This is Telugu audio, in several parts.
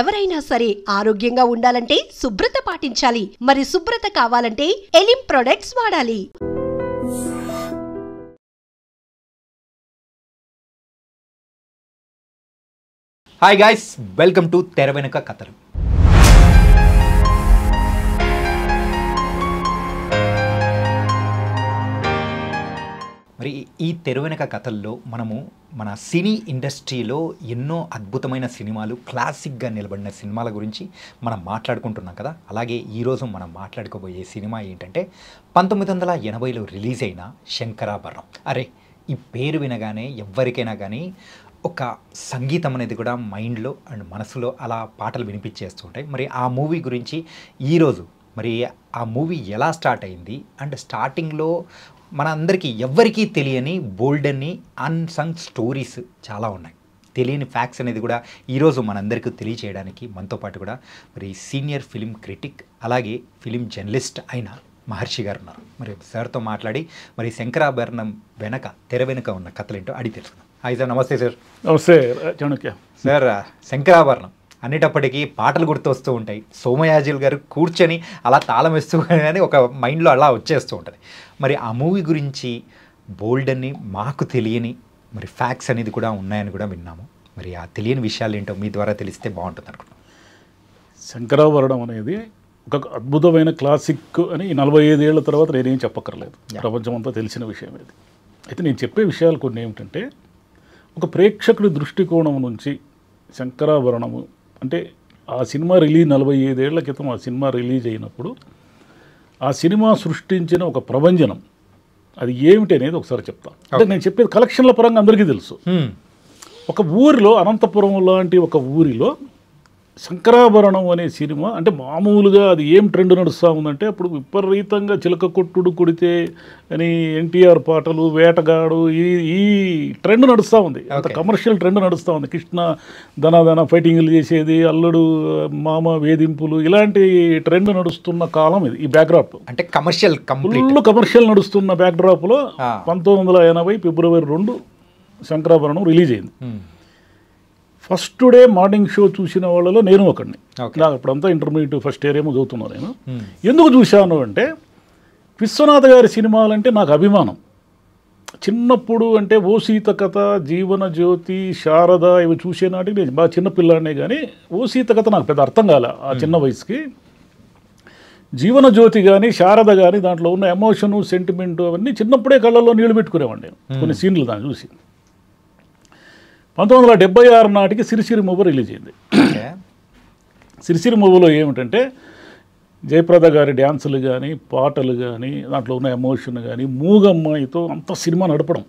ఎవరైనా సరే ఆరోగ్యంగా ఉండాలంటే శుభ్రత పాటించాలి. మరి శుభ్రత కావాలంటే ఎలిం ప్రొడక్ట్స్ వాడాలి. హాయ్ గాయ్స్, వెల్కమ్ టు తెర వెనుక కథలు. మరి ఈ తెర వెనుక కథల్లో మనము మన సినీ ఇండస్ట్రీలో ఎన్నో అద్భుతమైన సినిమాలు, క్లాసిక్గా నిలబడిన సినిమాల గురించి మనం మాట్లాడుకుంటున్నాం కదా. అలాగే ఈరోజు మనం మాట్లాడుకోబోయే సినిమా ఏంటంటే 1980లో రిలీజ్ అయిన శంకరాభరణం. అరే, ఈ పేరు వినగానే ఎవరికైనా కానీ ఒక సంగీతం అనేది కూడా మైండ్లో అండ్ మనసులో అలా పాటలు వినిపించేస్తూ ఉంటాయి. మరి ఆ మూవీ గురించి ఈరోజు, మరి ఆ మూవీ ఎలా స్టార్ట్ అయింది అండ్ స్టార్టింగ్లో మన అందరికీ ఎవ్వరికీ తెలియని బోల్డన్ని అన్సంగ్ స్టోరీస్ చాలా ఉన్నాయి. తెలియని ఫ్యాక్ట్స్ అనేది కూడా ఈరోజు మనందరికీ తెలియచేయడానికి మనతో పాటు కూడా మరి సీనియర్ ఫిలిం క్రిటిక్ అలాగే ఫిలిం జర్నలిస్ట్ అయిన మహర్షి గారు ఉన్నారు. మరి సార్తో మాట్లాడి మరి శంకరాభరణం వెనక, తెర వెనుక ఉన్న కథలేంటో అడిగి తెలుసుకుందాం. Hi sir. నమస్తే సార్. నమస్తే చాణక్య సార్. శంకరాభరణం అనేటప్పటికీ పాటలు గుర్తొస్తూ ఉంటాయి. సోమయాజులు గారు కూర్చొని అలా తాళం వేస్తూ కానీ ఒక మైండ్లో అలా వచ్చేస్తూ ఉంటుంది. మరి ఆ మూవీ గురించి బోల్డన్ని మాకు తెలియని మరి ఫ్యాక్ట్స్ అనేది కూడా ఉన్నాయని కూడా విన్నాము. మరి ఆ తెలియని విషయాలు ఏంటో మీ ద్వారా తెలిస్తే బాగుంటుంది అనుకుంటున్నాను. శంకరాభరణం అనేది ఒక అద్భుతమైన క్లాసిక్ అని 45 ఏళ్ల తర్వాత నేనేం చెప్పక్కర్లేదు, ప్రపంచం అంతా తెలిసిన విషయం ఇది. అయితే నేను చెప్పే విషయాలు కొన్ని ఏమిటంటే, ఒక ప్రేక్షకుడి దృష్టికోణం నుంచి శంకరాభరణము అంటే ఆ సినిమా రిలీజ్ 45 ఏళ్ల క్రితం ఆ సినిమా రిలీజ్ అయినప్పుడు ఆ సినిమా సృష్టించిన ఒక ప్రభంజనం అది ఏమిటి అనేది ఒకసారి చెప్తాను. అంటే నేను చెప్పేది కలెక్షన్ల పరంగా అందరికీ తెలుసు. ఒక ఊరిలో, అనంతపురం లాంటి ఒక ఊరిలో శంకరాభరణం అనే సినిమా అంటే మామూలుగా అది ఏం ట్రెండ్ నడుస్తూ ఉందంటే, అప్పుడు విపరీతంగా చిలక కొట్టుడు కొడితే అని ఎన్టీఆర్ పాటలు, వేటగాడు, ఈ ట్రెండ్ నడుస్తూ ఉంది. అంత కమర్షియల్ ట్రెండ్ నడుస్తూ ఉంది. కృష్ణ ధనాధన ఫైటింగ్లు చేసేది, అల్లుడు మామ వేధింపులు, ఇలాంటి ట్రెండ్ నడుస్తున్న కాలం ఇది. ఈ బ్యాక్డ్రాప్ అంటే కమర్షియల్, ఫుల్ కమర్షియల్ నడుస్తున్న బ్యాక్డ్రాప్లో 1980 ఫిబ్రవరి 2 శంకరాభరణం రిలీజ్ అయింది. ఫస్ట్ డే మార్నింగ్ షో చూసిన వాళ్ళలో నేను ఒకడిని. నాకు అప్పుడంతా ఇంటర్మీడియట్ ఫస్ట్ ఇయర్ ఏమో చదువుతున్నాను నేను. ఎందుకు చూశాను అంటే, విశ్వనాథ్ గారి సినిమాలంటే నాకు అభిమానం. చిన్నప్పుడు అంటే ఓ సీత కథ, జీవన జ్యోతి, శారద ఇవి చూసే నాటికి నేను బాగా చిన్నపిల్లాడినే, కానీ ఓ సీత కథ నాకు పెద్ద అర్థం కాలే ఆ చిన్న వయసుకి. జీవన జ్యోతి కానీ, శారద కానీ దాంట్లో ఉన్న ఎమోషను, సెంటిమెంటు అవన్నీ చిన్నప్పుడే కళ్ళల్లో నీళ్లు పెట్టుకునేవాడిని నేను కొన్ని సీన్లు దాన్ని చూసి. 1976 నాటికి సిరిసిరి మూవ రిలీజ్ అయింది. సిరిసిరి మూవలో ఏమిటంటే, జయప్రద గారి డ్యాన్సులు కానీ, పాటలు కానీ, దాంట్లో ఉన్న ఎమోషన్ కానీ, మూగమ్మాయితో అంత సినిమా నడపడం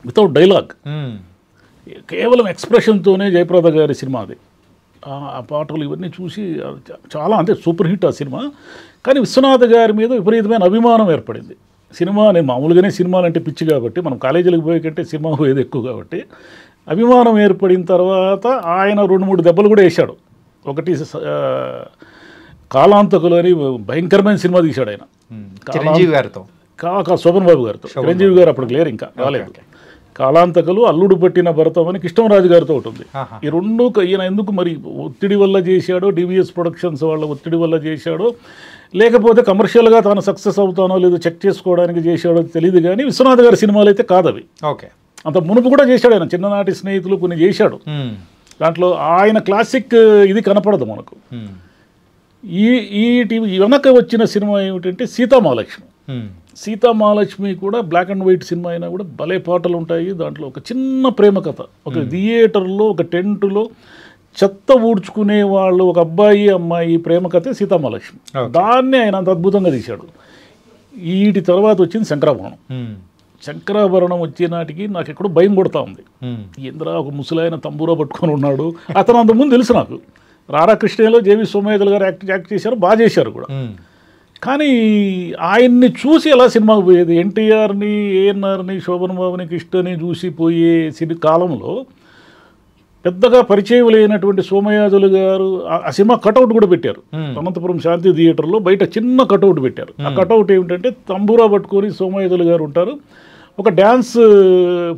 వితౌట్ డైలాగ్, కేవలం ఎక్స్ప్రెషన్తోనే జయప్రద గారి సినిమా అది. ఆ పాటలు ఇవన్నీ చూసి చాలా అంటే సూపర్ హిట్ ఆ సినిమా. కానీ విశ్వనాథ్ గారి మీద విపరీతమైన అభిమానం ఏర్పడింది. సినిమా, నేను మామూలుగానే సినిమాలు అంటే పిచ్చి కాబట్టి, మనం కాలేజీలకు పోయే కంటే సినిమా పోయేది ఎక్కువ కాబట్టి, అభిమానం ఏర్పడిన తర్వాత ఆయన 2-3 దెబ్బలు కూడా వేశాడు. ఒకటి కాలాంతకులు అని భయంకరమైన సినిమా తీశాడు ఆయన, చిరంజీవి గారితో, శోభన్ బాబు గారితో. చిరంజీవి గారు అప్పుడు లేరు, ఇంకా రాలేదు. కాలాంతకులు, అల్లుడు పట్టిన భరతం అని కృష్ణరాజు గారితో ఒకటి ఉంది. ఈ రెండు ఈయన ఎందుకు మరి ఒత్తిడి వల్ల చేశాడో, డివిఎస్ ప్రొడక్షన్స్ వాళ్ళ ఒత్తిడి వల్ల చేశాడో, లేకపోతే కమర్షియల్గా తాను సక్సెస్ అవుతానో లేదో చెక్ చేసుకోవడానికి చేశాడో తెలియదు, కానీ విశ్వనాథ్ గారి సినిమాలు అయితే కాదవి. ఓకే, అంత మునుపు కూడా చేశాడు ఆయన. చిన్ననాటి స్నేహితులు కొన్ని చేశాడు. దాంట్లో ఆయన క్లాసిక్ ఇది కనపడదు మనకు. ఈ వెనక వచ్చిన సినిమా ఏమిటంటే సీతామహాలక్ష్మి. సీతామహాలక్ష్మి కూడా బ్లాక్ అండ్ వైట్ సినిమా అయినా కూడా భలే పాటలు ఉంటాయి. దాంట్లో ఒక చిన్న ప్రేమ కథ, ఒక థియేటర్లో, ఒక టెంటులో చెత్త ఊడ్చుకునే వాళ్ళు, ఒక అబ్బాయి అమ్మాయి ప్రేమ కథే సీతామహాలక్ష్మి. దాన్ని ఆయన అంత అద్భుతంగా తీశాడు. వీటి తర్వాత వచ్చింది శంకరాభరణం. శంకరాభరణం వచ్చే నాటికి నాకు ఎక్కడో భయం కొడతా ఉంది. ఇంద్రా ఒక ముసలాయన తంబూరా పట్టుకొని ఉన్నాడు. అతను అంతకుముందు తెలుసు నాకు. రాధాకృష్ణలో జేవి సోమయాజులు గారు యాక్ట్ చేశారు, బాగా చేశారు కూడా. కానీ ఆయన్ని చూసి ఎలా సినిమాకు పోయేది, ఎన్టీఆర్ని, ఏఎన్ఆర్ని, శోభన్ బాబుని, కృష్ణని చూసి పోయే కాలంలో పెద్దగా పరిచయం లేనటువంటి సోమయాజులు గారు ఆ సినిమా కటౌట్ కూడా పెట్టారు. అనంతపురం శాంతి థియేటర్లో బయట చిన్న కటౌట్ పెట్టారు. ఆ కటౌట్ ఏమిటంటే తంబూరా పట్టుకొని సోమయాజులు గారు ఉంటారు, ఒక డ్యాన్స్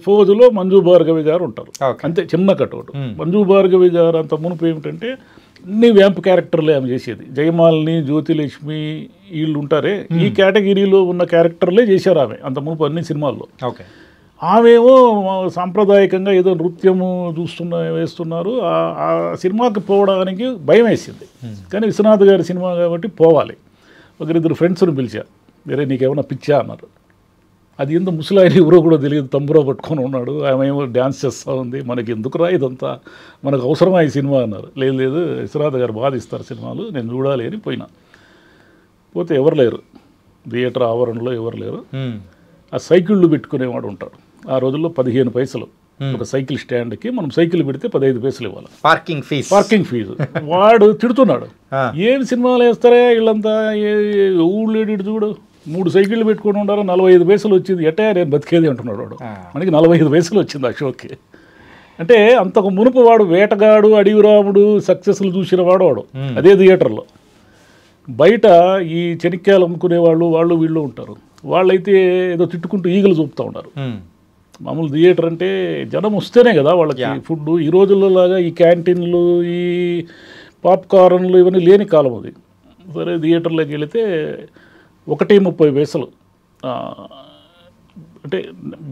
ఫోజులో మంజు భార్గవి గారు ఉంటారు, Okay. అంతే చిన్న కటౌట్. మంజు భార్గవి గారు అంత మునుపు ఏమిటంటే అన్ని వ్యాంప్ క్యారెక్టర్లే ఆమె చేసేది. జయమాలిని, జ్యోతిలక్ష్మి వీళ్ళు ఉంటారే, ఈ కేటగిరీలో ఉన్న క్యారెక్టర్లే చేశారు ఆమె అంత మునుపు అన్ని సినిమాల్లో. ఓకే. ఆమెమో సాంప్రదాయకంగా ఏదో నృత్యము వేస్తున్నారు. ఆ సినిమాకి పోవడానికి భయం వేసింది. కానీ విశ్వనాథ్ గారి సినిమా కాబట్టి పోవాలి. ఒకరిద్దరు ఫ్రెండ్స్ని పిలిచా, వేరే నీకేమైనా పిచ్చా అన్నారు. అది ఎందుకు ముసలాయన ఎవరో కూడా తెలియదు, తంబురా పట్టుకొని ఉన్నాడు, ఆమె ఏమో డ్యాన్స్ చేస్తూ ఉంది, మనకి ఎందుకురా ఇదంతా, మనకు అవసరమా ఈ సినిమా అన్నారు. లేదు విశ్వనాథ్ గారు బాధిస్తారు సినిమాలు, నేను చూడాలి అని పోయినా. పోతే ఎవరు లేరు, థియేటర్ ఆవరణలో ఎవరు లేరు. ఆ సైకిళ్ళు పెట్టుకునేవాడు ఉంటాడు. ఆ రోజుల్లో 15 పైసలు ఒక సైకిల్ స్టాండ్కి మనం సైకిల్ పెడితే 15 పైసలు ఇవ్వాలి పార్కింగ్ ఫీజు. వాడు తిడుతున్నాడు, ఏం సినిమాలు వేస్తారా వీళ్ళంతా, ఊళ్ళేడు చూడు 3 సైకిళ్ళు పెట్టుకుని ఉండాలి, 45 పైసలు వచ్చింది, ఎట్టా నేను బతికేది అంటున్నాడు వాడు. మనకి 45 పైసలు వచ్చింది ఆ షోకి. అంటే అంతకు మునుపు వాడు వేటగాడు, అడవిరాముడు సక్సెస్లు చూసిన వాడు అదే థియేటర్లో. బయట ఈ చెనిక్కాయలు అమ్ముకునేవాళ్ళు వాళ్ళు వీళ్ళు ఉంటారు, వాళ్ళైతే ఏదో తిట్టుకుంటూ ఈగలు చూపుతూ ఉంటారు. మామూలు థియేటర్ అంటే జనం వస్తేనే కదా వాళ్ళకి ఫుడ్. ఈ రోజుల్లో లాగా ఈ క్యాంటీన్లు, ఈ పాప్కార్న్లు ఇవన్నీ లేని కాలం అది. సరే థియేటర్లోకి వెళితే 1.30 పైసలు, అంటే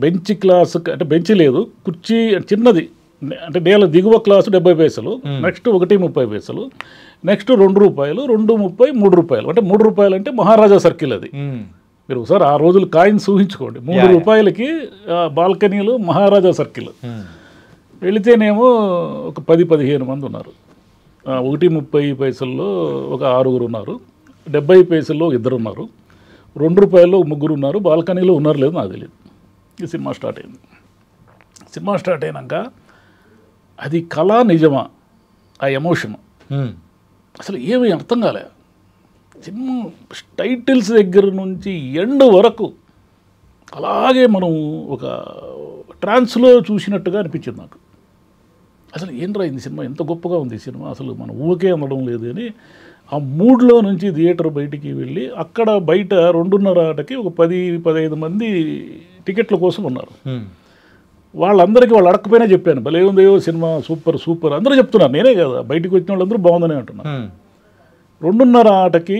బెంచ్ క్లాస్, అంటే బెంచ్ లేదు, కుర్చీ చిన్నది, అంటే నేల దిగువ క్లాసు 70 పైసలు, నెక్స్ట్ 1.30 పైసలు, నెక్స్ట్ 2 రూపాయలు, 2.30, 3 రూపాయలు. అంటే 3 రూపాయలు అంటే మహారాజా సర్కిల్ అది. మీరు ఒకసారి ఆ రోజులు కాయిన్స్ ఊహించుకోండి, 3 రూపాయలకి బాల్కనీలు మహారాజా సర్కిల్. వెళితేనేమో ఒక 10-15 మంది ఉన్నారు. 1.30 పైసల్లో ఒక 6 ఉన్నారు, 70 పైసల్లో 2 ఉన్నారు, 2 రూపాయల్లో 3 ఉన్నారు, బాల్కనీలో ఉన్నారు లేదు నాకు తెలియదు. ఈ సినిమా స్టార్ట్ అయింది. సినిమా స్టార్ట్ అయినాక అది కళ నిజమా, ఆ ఎమోషన్ అసలు ఏమీ అర్థం కాలే. సినిమా టైటిల్స్ దగ్గర నుంచి ఎండ్ వరకు అలాగే మనం ఒక ట్రాన్స్లో చూసినట్టుగా అనిపించింది నాకు. అసలు ఏంట్రా ఈ సినిమా, ఎంత గొప్పగా ఉంది ఈ సినిమా, అసలు మనం ఊరికే అనడం లేదు అని ఆ మూడ్లో నుంచి థియేటర్ బయటికి వెళ్ళి, అక్కడ బయట 2:30 ఒక 10-15 మంది టికెట్ల కోసం ఉన్నారు. వాళ్ళందరికీ వాళ్ళు అడగకపోయినా చెప్పాను, భలే ఉందేయో సినిమా, సూపర్ అందరూ చెప్తున్నారు, నేనే కదా, బయటికి వచ్చిన వాళ్ళందరూ బాగుందని అంటున్నారు. 2:30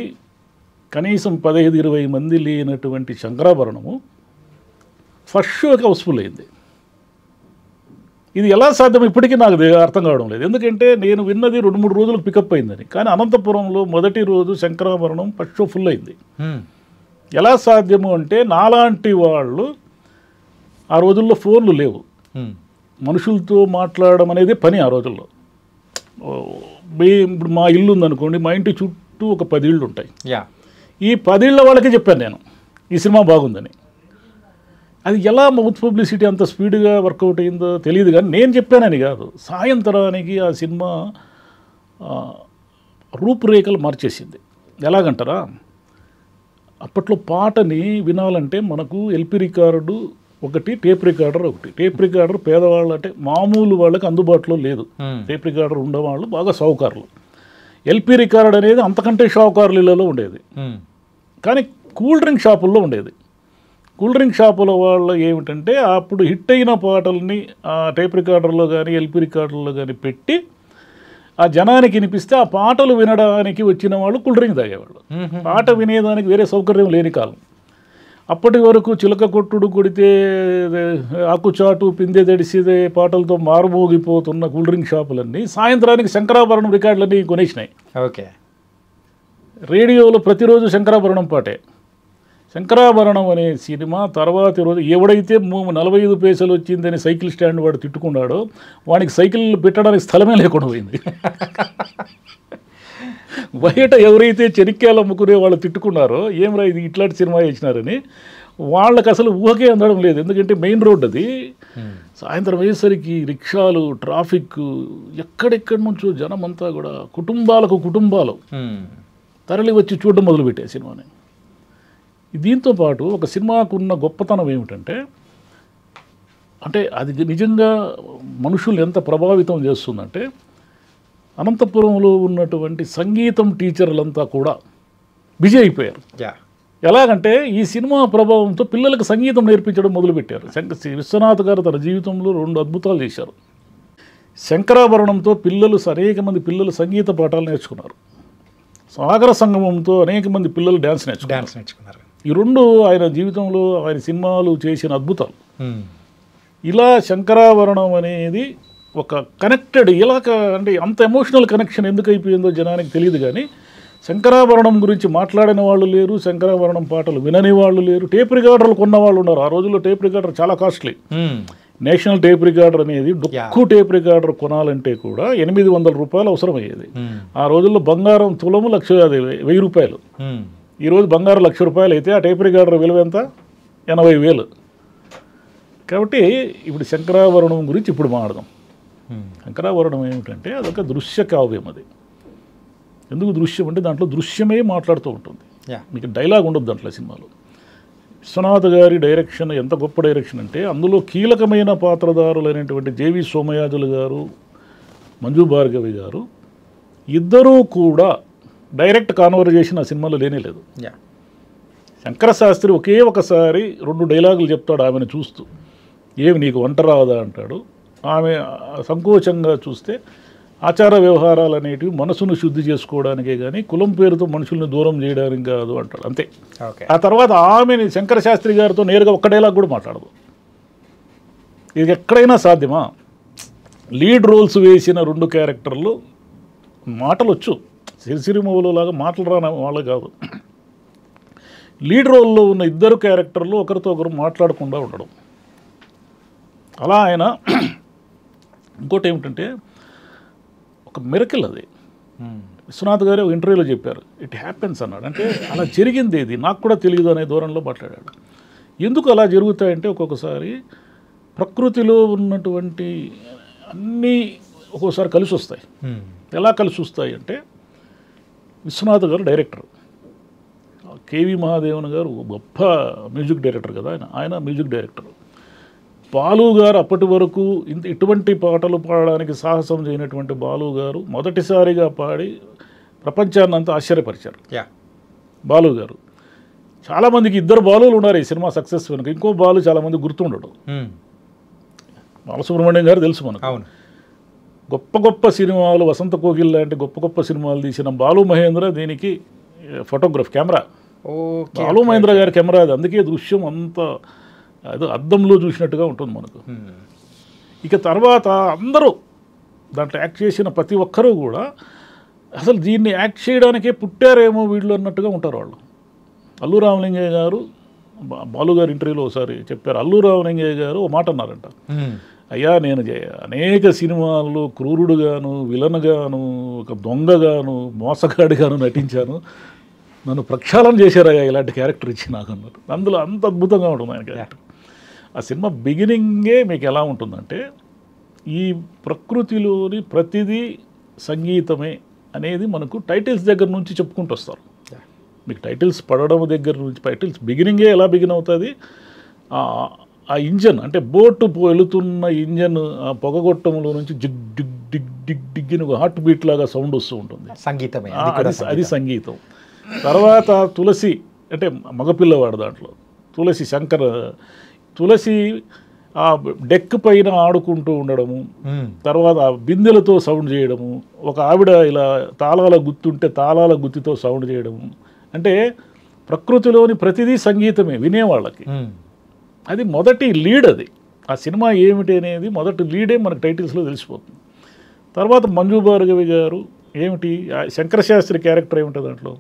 కనీసం 15-20 మంది లేనటువంటి శంకరాభరణము ఫస్ట్ షోకి హౌస్ఫుల్ అయింది. ఇది ఎలా సాధ్యం ఇప్పటికీ నాకు అర్థం కావడం లేదు. ఎందుకంటే నేను విన్నది 2-3 రోజులకు పికప్ అయిందని, కానీ అనంతపురంలో మొదటి రోజు శంకరాభరణం ఫస్ట్ షో ఫుల్ అయింది. ఎలా సాధ్యము అంటే, నాలాంటి వాళ్ళు ఆ రోజుల్లో ఫోన్లు లేవు, మనుషులతో మాట్లాడడం అనేది పని ఆ రోజుల్లో. ఇప్పుడు మా ఇల్లు ఉందనుకోండి, మా ఇంటి చుట్టూ ఒక 10 ఇళ్ళు ఉంటాయి. ఈ 10 ఇళ్ళ వాళ్ళకి చెప్పాను నేను ఈ సినిమా బాగుందని. అది ఎలా మౌత్ పబ్లిసిటీ అంత స్పీడ్గా వర్కౌట్ అయిందో తెలియదు, కానీ నేను చెప్పానని కాదు, సాయంత్రానికి ఆ సినిమా రూపురేఖలు మార్చేసింది. ఎలాగంటారా, అప్పట్లో పాటని వినాలంటే మనకు ఎల్పి రికార్డు ఒకటి, టేప్ రికార్డర్ ఒకటి. టేప్ రికార్డర్ పేదవాళ్ళు అంటే మామూలు వాళ్ళకి అందుబాటులో లేదు, టేప్ రికార్డర్ ఉండేవాళ్ళు బాగా షావుకారులు. ఎల్పి రికార్డ్ అనేది అంతకంటే షావుకారులలో ఉండేది, కానీ కూల్ డ్రింక్ షాపుల్లో ఉండేది. కూల్ డ్రింక్ షాపుల వాళ్ళు ఏమిటంటే, అప్పుడు హిట్ అయిన పాటల్ని ఆ టేప్ రికార్డర్లో కానీ ఎల్పి రికార్డర్లో కానీ పెట్టి ఆ జనానికి వినిపిస్తే ఆ పాటలు వినడానికి వచ్చిన వాళ్ళు కూల్ డ్రింక్ తాగేవాళ్ళు. పాట వినేదానికి వేరే సౌకర్యం లేని కాలం. అప్పటి వరకు చిలక కొట్టుడు కొడితే ఆకుచాటు పిందె తడిసిదే పాటలతో మారుమోగిపోతున్న కూల్ డ్రింక్ షాపులన్నీ సాయంత్రానికి శంకరాభరణం రికార్డులన్నీ కొనేసినాయి. ఓకే. రేడియోలో ప్రతిరోజు శంకరాభరణం పాటే. శంకరాభరణం అనే సినిమా తర్వాతి రోజు ఎవడైతే 45 పైసలు వచ్చిందని సైకిల్ స్టాండ్ వాడు తిట్టుకున్నాడో వానికి సైకిల్ పెట్టడానికి స్థలమే లేకుండా పోయింది. బయట ఎవరైతే చెనిక్కాయలు అమ్ముకునే వాళ్ళు తిట్టుకున్నారో, ఏమరా ఇది ఇట్లాంటి సినిమా వేసినారని, వాళ్ళకి అసలు ఊహకే అందడం లేదు. ఎందుకంటే మెయిన్ రోడ్ అది. సాయంత్రం అయ్యేసరికి రిక్షాలు, ట్రాఫిక్, ఎక్కడెక్కడి నుంచో జనం అంతా కూడా కుటుంబాలు తరలి వచ్చి చూడడం మొదలుపెట్టే సినిమాని. దీంతో పాటు ఒక సినిమాకున్న గొప్పతనం ఏమిటంటే, అంటే అది నిజంగా మనుషులు ఎంత ప్రభావితం చేస్తుందంటే, అనంతపురంలో ఉన్నటువంటి సంగీతం టీచర్లంతా కూడా బిజీ అయిపోయారు. ఎలాగంటే ఈ సినిమా ప్రభావంతో పిల్లలకు సంగీతం నేర్పించడం మొదలుపెట్టారు. విశ్వనాథ్ గారు తన జీవితంలో 2 అద్భుతాలు చేశారు. శంకరాభరణంతో అనేక మంది పిల్లలు సంగీత పాఠాలు నేర్చుకున్నారు. సాగర సంగమంతో అనేక మంది పిల్లలు డ్యాన్స్ నేర్చుకున్నారు. ఈ 2 ఆయన జీవితంలో ఆయన సినిమాలు చేసిన అద్భుతాలు. ఇలా శంకరాభరణం అనేది ఒక కనెక్టెడ్, ఇలా అంటే అంత ఎమోషనల్ కనెక్షన్ ఎందుకు అయిపోయిందో జనానికి తెలియదు. కానీ శంకరాభరణం గురించి మాట్లాడిన వాళ్ళు లేరు, శంకరాభరణం పాటలు వినని వాళ్ళు లేరు. టేప్ రికార్డర్లు కొన్న వాళ్ళు ఉన్నారు. ఆ రోజుల్లో టేప్ రికార్డర్ చాలా కాస్ట్లీ. నేషనల్ టేప్ రికార్డర్ అనేది డొక్కు టేప్ రికార్డర్ కొనాలంటే కూడా 800 రూపాయలు అవసరమయ్యేది. ఆ రోజుల్లో బంగారం తులము 1000 రూపాయలు. ఈరోజు బంగారం 1,00,000 రూపాయలు అయితే ఆ టేప్ రికార్డర్ విలువ ఎంత? 80,000. కాబట్టి ఇప్పుడు శంకరాభరణం గురించి ఇప్పుడు మాట్లాడదాం. శంకరాభరణం ఏమిటంటే అదొక దృశ్య కావ్యం. అది ఎందుకు దృశ్యం అంటే దాంట్లో దృశ్యమే మాట్లాడుతూ ఉంటుంది. మీకు డైలాగ్ ఉండదు దాంట్లో. సినిమాలో విశ్వనాథ్ గారి డైరెక్షన్ ఎంత గొప్ప డైరెక్షన్ అంటే అందులో కీలకమైన పాత్రధారులైనటువంటి జేవి సోమయాజులు గారు, మంజు భార్గవి గారు ఇద్దరూ కూడా డైరెక్ట్ కాన్వర్జేషన్ ఆ సినిమాలో లేనేలేదు. శంకరశాస్త్రి ఒకే ఒకసారి 2 డైలాగులు చెప్తాడు ఆమెను చూస్తూ. ఏమి నీకు వంట రాదా అంటాడు. ఆమె సంకోచంగా చూస్తే ఆచార వ్యవహారాలు అనేటివి మనసును శుద్ధి చేసుకోవడానికే కానీ కులం పేరుతో మనుషుల్ని దూరం చేయడానికి కాదు అంటాడు. అంతే. ఆ తర్వాత ఆమెని శంకరశాస్త్రి గారితో నేరుగా ఒక్క డైలాగ్ కూడా మాట్లాడదు. ఇది ఎక్కడైనా సాధ్యమా? లీడ్ రోల్స్ వేసిన 2 క్యారెక్టర్లు మాటలు వచ్చు, సిరిసిరిమూవలో లాగా మాటలు రాని వాళ్ళు కాదు. లీడ్ రోల్లో ఉన్న 2 క్యారెక్టర్లు ఒకరితో ఒకరు మాట్లాడకుండా ఉండడం. అలా ఆయన ఇంకోటి ఏమిటంటే ఒక మిరకిల్ అది. విశ్వనాథ్ గారు ఒక ఇంటర్వ్యూలో చెప్పారు, ఇట్ హ్యాపెన్స్ అన్నాడు. అంటే అలా జరిగింది, ఇది నాకు కూడా తెలియదు అనే ధోరణిలో మాట్లాడాడు. ఎందుకు అలా జరుగుతాయంటే ఒక్కొక్కసారి ప్రకృతిలో ఉన్నటువంటి అన్నీ ఒక్కోసారి కలిసి వస్తాయి. ఎలా కలిసి వస్తాయి అంటే విశ్వనాథ్ గారు డైరెక్టర్, కేవి మహాదేవన్ గారు గొప్ప మ్యూజిక్ డైరెక్టర్ కదా, ఆయన మ్యూజిక్ డైరెక్టర్. బాలు గారు అప్పటి వరకు ఇటువంటి పాటలు పాడడానికి సాహసం చేయనటువంటి బాలు గారు మొదటిసారిగా పాడి ప్రపంచాన్ని అంతా ఆశ్చర్యపరిచారు. బాలు గారు చాలామందికి 2 బాలులు ఉన్నారు ఈ సినిమా సక్సెస్ వెనుక. ఇంకో బాలు చాలామంది గుర్తుండడు. బాలసుబ్రహ్మణ్యం గారు తెలుసు మనకు. గొప్ప గొప్ప సినిమాలు, వసంత కోకిల్ లాంటి గొప్ప గొప్ప సినిమాలు తీసిన బాలు మహేంద్ర దీనికి ఫోటోగ్రాఫ్ కెమెరా. బాలు మహేంద్ర గారి కెమెరా అది. అందుకే దృశ్యం అంతా అది అద్దంలో చూసినట్టుగా ఉంటుంది మనకు. ఇక తర్వాత అందరూ దాంట్లో యాక్ట్ చేసిన ప్రతి ఒక్కరూ కూడా అసలు దీన్ని యాక్ట్ చేయడానికే పుట్టారేమో వీళ్ళు అన్నట్టుగా ఉంటారు వాళ్ళు. అల్లు రామలింగయ్య గారు బాలు గారు ఇంటర్వ్యూలో ఒకసారి చెప్పారు. అల్లు రామలింగయ్య గారు ఓ మాట అన్నారంట, అయ్యా నేను అనేక సినిమాల్లో క్రూరుడుగాను, విలన్గాను, ఒక దొంగగాను, మోసగాడిగాను నటించాను, నన్ను ప్రక్షాళన చేశారయ్యా ఇలాంటి క్యారెక్టర్ ఇచ్చి నాకు అన్నారు. అందులో అంత అద్భుతంగా ఉంటుంది ఆయన క్యారెక్టర్. ఆ సినిమా బిగినింగే మీకు ఎలా ఉంటుందంటే ఈ ప్రకృతిలోని ప్రతిదీ సంగీతమే అనేది మనకు టైటిల్స్ దగ్గర నుంచి చెప్పుకుంటూ వస్తారు. మీకు టైటిల్స్ పడడం దగ్గర నుంచి టైటిల్స్ బిగినింగే ఎలా బిగిన్ అవుతుంది, ఆ ఇంజన్ అంటే బోటు వెళుతున్న ఇంజన్ ఆ పొగగొట్టంలో నుంచి జిగ్ డిగ్ డిగ్ డిగ్ డిగ్గిన హార్ట్ బీట్ లాగా సౌండ్ వస్తూ ఉంటుంది. సంగీతమే అది సంగీతం. తర్వాత తులసి అంటే మగపిల్లవాడు, దాంట్లో తులసి ఆ డెక్ పైన ఆడుకుంటూ ఉండడము, తర్వాత ఆ బిందెలతో సౌండ్ చేయడము, ఒక ఆవిడ ఇలా తాళాల గుర్తుంటే తాళాల గుత్తితో సౌండ్ చేయడము. అంటే ప్రకృతిలోని ప్రతిదీ సంగీతమే వినేవాళ్ళకి. అది మొదటి లీడ్. అది ఆ సినిమా ఏమిటి అనేది మొదటి లీడే మనకు టైటిల్స్లో తెలిసిపోతుంది. తర్వాత మంజు భార్గవి గారు ఏమిటి, శంకరశాస్త్రి క్యారెక్టర్ ఏమిటి దాంట్లో,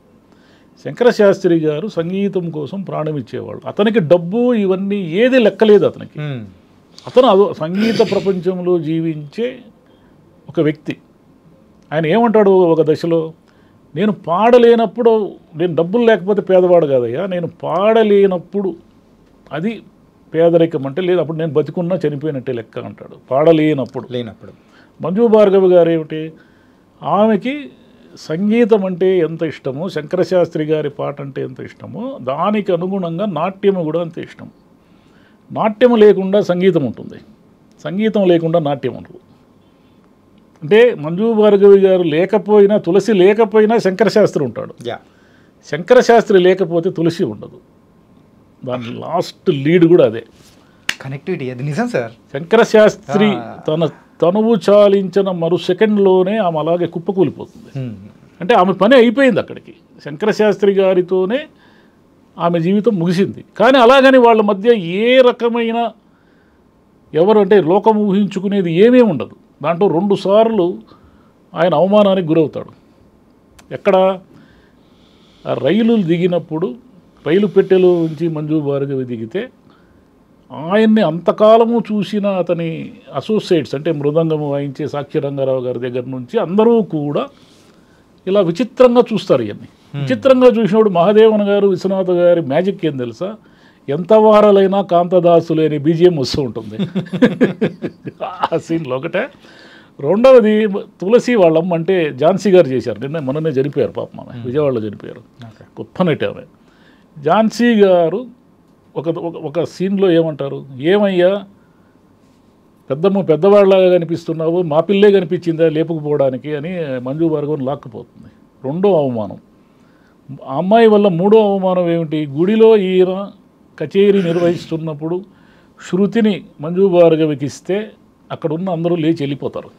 శంకరశాస్త్రి గారు సంగీతం కోసం ప్రాణం ఇచ్చేవాళ్ళు. అతనికి డబ్బు ఇవన్నీ ఏది లెక్కలేదు అతనికి. అతను సంగీత ప్రపంచంలో జీవించే ఒక వ్యక్తి. ఆయన ఏమంటాడు ఒక దశలో, నేను పాడలేనప్పుడు, నేను డబ్బులు లేకపోతే పేదవాడు కాదయ్యా, నేను పాడలేనప్పుడు అది పేదరికం అంటే లేదు, అప్పుడు నేను బతికున్నా చనిపోయినట్టే లెక్క అంటాడు. పాడలేనప్పుడు. మంజు భార్గవి గారు ఏమిటి, ఆమెకి సంగీతం అంటే ఎంత ఇష్టమో, శంకరశాస్త్రి గారి పాట అంటే ఎంత ఇష్టమో, దానికి అనుగుణంగా నాట్యము కూడా అంత ఇష్టం. నాట్యం లేకుండా సంగీతం ఉంటుంది, సంగీతం లేకుండా నాట్యం ఉంటుంది. అంటే మంజు భార్గవి గారు లేకపోయినా, తులసి లేకపోయినా శంకరశాస్త్రి ఉంటాడు. శంకరశాస్త్రి లేకపోతే తులసి ఉండదు. దాని లాస్ట్ లీడ్ కూడా అదే. కనెక్టివిటీ అది నిజం సార్. శంకరశాస్త్రి తన తనువు చాలించిన మరు సెకండ్లోనే ఆమె అలాగే కుప్పకూలిపోతుంది. అంటే ఆమె పని అయిపోయింది అక్కడికి. శంకరశాస్త్రి గారితోనే ఆమె జీవితం ముగిసింది. కానీ అలాగని వాళ్ళ మధ్య ఏ రకమైన ఎవరు అంటే లోకం ఊహించుకునేది ఏమీ ఉండదు. దాంట్లో 2 సార్లు ఆయన అవమానానికి గురవుతాడు. ఎక్కడ రైలు దిగినప్పుడు, రైలు పెట్టెలో నుంచి మంజు భార్గవి దిగితే ఆయన్ని అంతకాలము చూసిన అతని అసోసియేట్స్ అంటే మృదంగము వాయించే సాక్షి రంగారావు గారి దగ్గర నుంచి అందరూ కూడా ఇలా విచిత్రంగా చూస్తారు. ఇవన్నీ విచిత్రంగా చూసినప్పుడు మహాదేవన్ గారు, విశ్వనాథ్ గారి మ్యాజిక్ ఏం తెలుసా, ఎంత వారాలైనా కాంతదాసులు అనే బీజిఎం వస్తూ ఉంటుంది ఆ సీన్లో ఒకటే. రెండవది తులసి వాళ్ళమ్మ అంటే ఝాన్సీ గారు చేశారు. మొన్ననే చనిపోయారు పాపం, ఆమె విజయవాడలో చనిపోయారు. గొప్ప నటి ఆమె. ఝాన్సీ గారు ఒక సీన్లో ఏమంటారు, ఏమయ్యా పెద్దవాళ్ళలాగా కనిపిస్తున్నావు, మా పిల్లే కనిపించిందా లేపుకుపోవడానికి అని మంజు భార్గవన్ లాక్కుపోతుంది. 2వ అవమానం. ఆ అమ్మాయి వల్ల 3వ అవమానం ఏమిటి, గుడిలో ఈయన కచేరీ నిర్వహిస్తున్నప్పుడు శృతిని మంజు భార్గవికి ఇస్తే అక్కడ ఉన్న అందరూ లేచి వెళ్ళిపోతారు.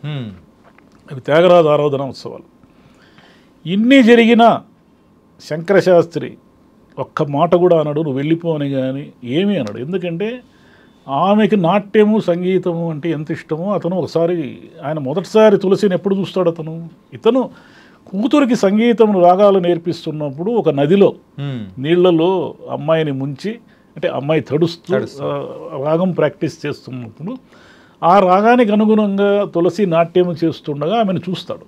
అవి త్యాగరాజ ఆరాధన ఉత్సవాలు. ఇన్ని జరిగినా శంకరశాస్త్రి ఒక్క మాట కూడా అనడు, నువ్వు వెళ్ళిపోని కానీ ఏమీ అనడు. ఎందుకంటే ఆమెకి నాట్యము సంగీతము అంటే ఎంత ఇష్టమో. అతను ఒకసారి ఆయన మొదటిసారి తులసిని ఎప్పుడు చూస్తాడు, ఇతను కూతురికి సంగీతం రాగాలు నేర్పిస్తున్నప్పుడు ఒక నదిలో నీళ్లలో అమ్మాయిని ముంచి, అంటే అమ్మాయి తడుస్తూ రాగం ప్రాక్టీస్ చేస్తున్నప్పుడు ఆ రాగానికి అనుగుణంగా తులసి నాట్యం చేస్తుండగా ఆమెను చూస్తాడు.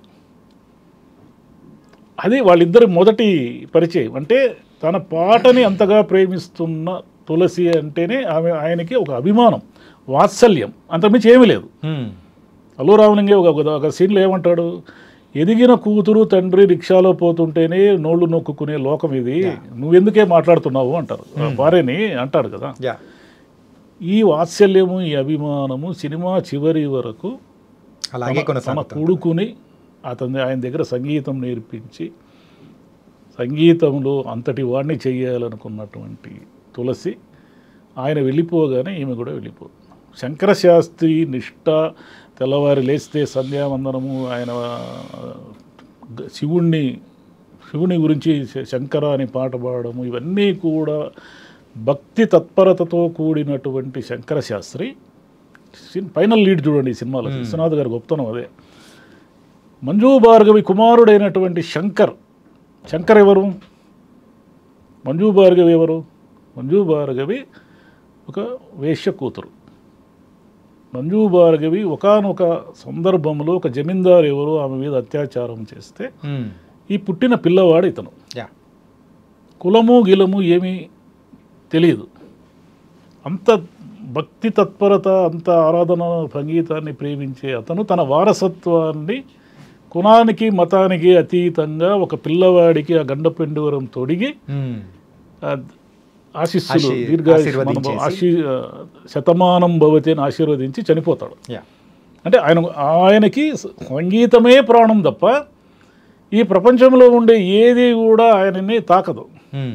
అది వాళ్ళిద్దరి మొదటి పరిచయం. అంటే తన పాటని అంతగా ప్రేమిస్తున్న తులసి అంటేనే ఆయనకి ఒక అభిమానం, వాత్సల్యం, అంతకుమించి ఏమీ లేదు. అల్లు రామలింగే ఒక సీన్లో ఏమంటాడు, ఎదిగిన కూతురు తండ్రి రిక్షాలో పోతుంటేనే నోళ్ళు నొక్కునే లోకం ఇది, నువ్వెందుకే మాట్లాడుతున్నావు అంటారు భార్యని, అంటారు కదా. ఈ వాత్సల్యము, ఈ అభిమానము సినిమా చివరి వరకు అలాగే తన కొడుకుని ఆయన దగ్గర సంగీతం నేర్పించి సంగీతంలో అంతటి వాడిని చెయ్యాలనుకున్నటువంటి తులసి ఆయన వెళ్ళిపోగానే ఈమె కూడా వెళ్ళిపోతుంది. శంకరశాస్త్రి నిష్ఠ, తెల్లవారి లేస్తే సంధ్యావందనము, ఆయన శివుని గురించి శంకర అని పాట పాడము, ఇవన్నీ కూడా భక్తి తత్పరతతో కూడినటువంటి శంకరశాస్త్రి ఫైనల్ లీడ్ చూడండి ఈ సినిమాలో. విశ్వనాథ్ గారు గొప్పతనం అదే. మంజు భార్గవి కుమారుడైనటువంటి శంకర్ ఎవరు, మంజు భార్గవి ఎవరు? మంజు భార్గవి ఒక వేశ్య కూతురు. మంజు భార్గవి ఒకానొక సందర్భంలో ఒక జమీందారు ఎవరో ఆమె మీద అత్యాచారం చేస్తే ఈ పుట్టిన పిల్లవాడు ఇతను. కులము గిలము ఏమీ తెలియదు. అంత భక్తి తత్పరత, అంత ఆరాధన సంగీతాన్ని ప్రేమించే అతను తన వారసత్వాన్ని కులానికి మతానికి అతీతంగా ఒక పిల్లవాడికి ఆ గండపెండువరం తొడిగి ఆశీస్సులు శతమానం భవతి అని ఆశీర్వదించి చనిపోతాడు. అంటే ఆయనకి సంగీతమే ప్రాణం తప్ప ఈ ప్రపంచంలో ఉండే ఏది కూడా ఆయనని తాకదు.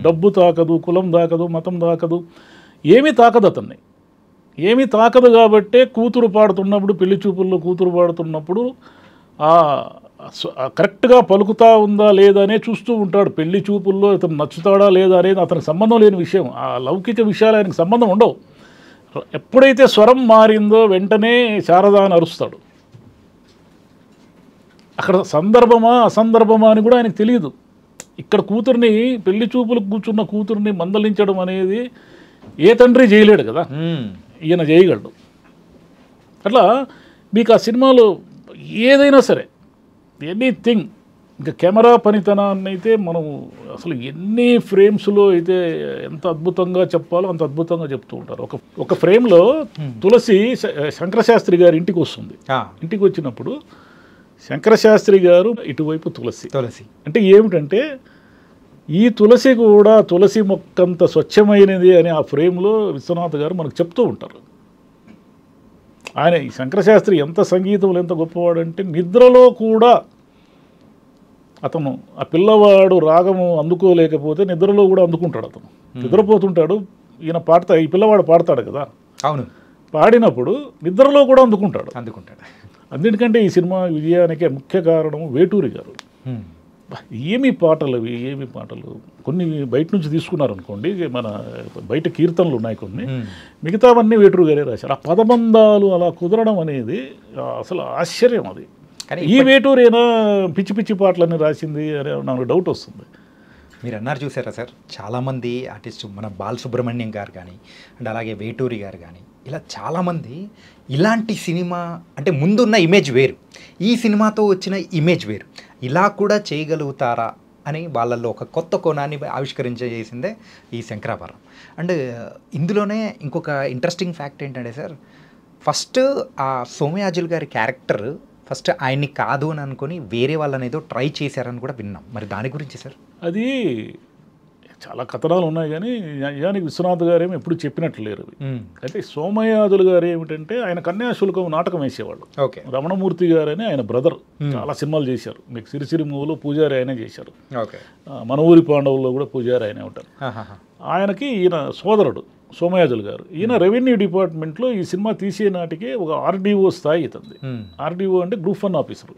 డబ్బు తాకదు, కులం తాకదు, మతం తాకదు, ఏమీ తాకదు అతన్ని. ఏమీ తాకదు కాబట్టే కూతురు పాడుతున్నప్పుడు, పెళ్లి చూపుల్లో కూతురు పాడుతున్నప్పుడు కరెక్ట్గా పలుకుతా ఉందా లేదా అనే చూస్తూ ఉంటాడు. పెళ్లి చూపుల్లో ఇతను నచ్చుతాడా లేదా అనేది అతనికి సంబంధం లేని విషయం. ఆ లౌకిక విషయాలు ఆయనకు సంబంధం ఉండవు. ఎప్పుడైతే స్వరం మారిందో వెంటనే శారదా అని అరుస్తాడు. అక్కడ సందర్భమా అసందర్భమా అని కూడా ఆయనకు తెలియదు. ఇక్కడ కూతుర్ని, పెళ్లి చూపులకు కూర్చున్న కూతుర్ని మందలించడం అనేది ఏ తండ్రి చేయలేడు కదా, ఈయన చేయగలడు. అట్లా మీకు ఆ సినిమాలో ఏదైనా సరే ఎనీథింగ్, ఇంకా కెమెరా పనితనాన్ని అయితే మనం అసలు ఎన్ని ఫ్రేమ్స్లో అయితే ఎంత అద్భుతంగా చెప్పాలో అంత అద్భుతంగా చెప్తూ ఉంటారు. ఒక ఫ్రేమ్లో తులసి శంకరశాస్త్రి గారి ఇంటికి వస్తుంది. ఇంటికి వచ్చినప్పుడు శంకరశాస్త్రి గారు ఇటువైపు తులసి అంటే ఏమిటంటే ఈ తులసి కూడా తులసి మొక్కంత స్వచ్ఛమైనది అని ఆ ఫ్రేమ్లో విశ్వనాథ్ గారు మనకు చెప్తూ ఉంటారు. ఆయన ఈ శంకరశాస్త్రి ఎంత సంగీతంలో ఎంత గొప్పవాడంటే నిద్రలో కూడా అతను ఆ పిల్లవాడు రాగము అందుకోలేకపోతే నిద్రలో కూడా అందుకుంటాడు. అతను నిద్రపోతుంటాడు, ఈయన ఈ పిల్లవాడు పాడతాడు కదా, అవును, పాడినప్పుడు నిద్రలో కూడా అందుకుంటాడు. అన్నిటికంటే ఈ సినిమా విజయానికి ముఖ్య కారణం వేటూరి గారు. ఏమి పాటలు అవి, ఏమి పాటలు. కొన్ని బయట నుంచి తీసుకున్నారనుకోండి, మన బయట కీర్తనలు ఉన్నాయి కొన్ని, మిగతావన్నీ వేటూరి గారే రాశారు. ఆ పదబంధాలు అలా కుదరడం అనేది అసలు ఆశ్చర్యం. అది ఈ వేటూరేనా పిచ్చి పిచ్చి పాటలన్నీ రాసింది అనే నాకు డౌట్ వస్తుంది. మీరు అన్నారు చూసారా సార్, చాలామంది ఆర్టిస్టు మన బాలసుబ్రహ్మణ్యం గారు కానీ అండ్ అలాగే వేటూరి గారు కానీ ఇలా చాలామంది ఇలాంటి సినిమా అంటే ముందున్న ఇమేజ్ వేరు, ఈ సినిమాతో వచ్చిన ఇమేజ్ వేరు, ఇలా కూడా చేయగలుగుతారా అని వాళ్ళల్లో ఒక కొత్త కోణాన్ని ఆవిష్కరించేసిందే ఈ శంకరాభరణం. అండ్ ఇందులోనే ఇంకొక ఇంట్రెస్టింగ్ ఫ్యాక్ట్ ఏంటంటే సార్, ఫస్ట్ ఆ సోమయాజుల్ గారి క్యారెక్టర్ ఫస్ట్ ఆయన్ని కాదు అని అనుకొని వేరే వాళ్ళని ఏదో ట్రై చేశారని కూడా విన్నాం. మరి దాని గురించి సార్? అది చాలా కథనాలు ఉన్నాయి కానీ నిజానికి విశ్వనాథ్ గారేమో ఎప్పుడు చెప్పినట్లు లేరు. అయితే సోమయాజులు గారు ఏమిటంటే ఆయన కన్యాశుల్కం నాటకం వేసేవాళ్ళు. రమణమూర్తి గారని ఆయన బ్రదర్ చాలా సినిమాలు చేశారు. మీకు సిరిసిరి మూవీలో పూజారి ఆయనే చేశారు, మన ఊరి పాండవుల్లో కూడా పూజారి ఆయనే ఉంటారు. ఆయనకి ఈయన సోదరుడు సోమయాజులు గారు. ఈయన రెవెన్యూ డిపార్ట్మెంట్లో ఈ సినిమా తీసే నాటికి ఒక ఆర్డీఓ స్థాయి అవుతుంది. ఆర్డీఓ అంటే గ్రూప్ 1 ఆఫీసర్.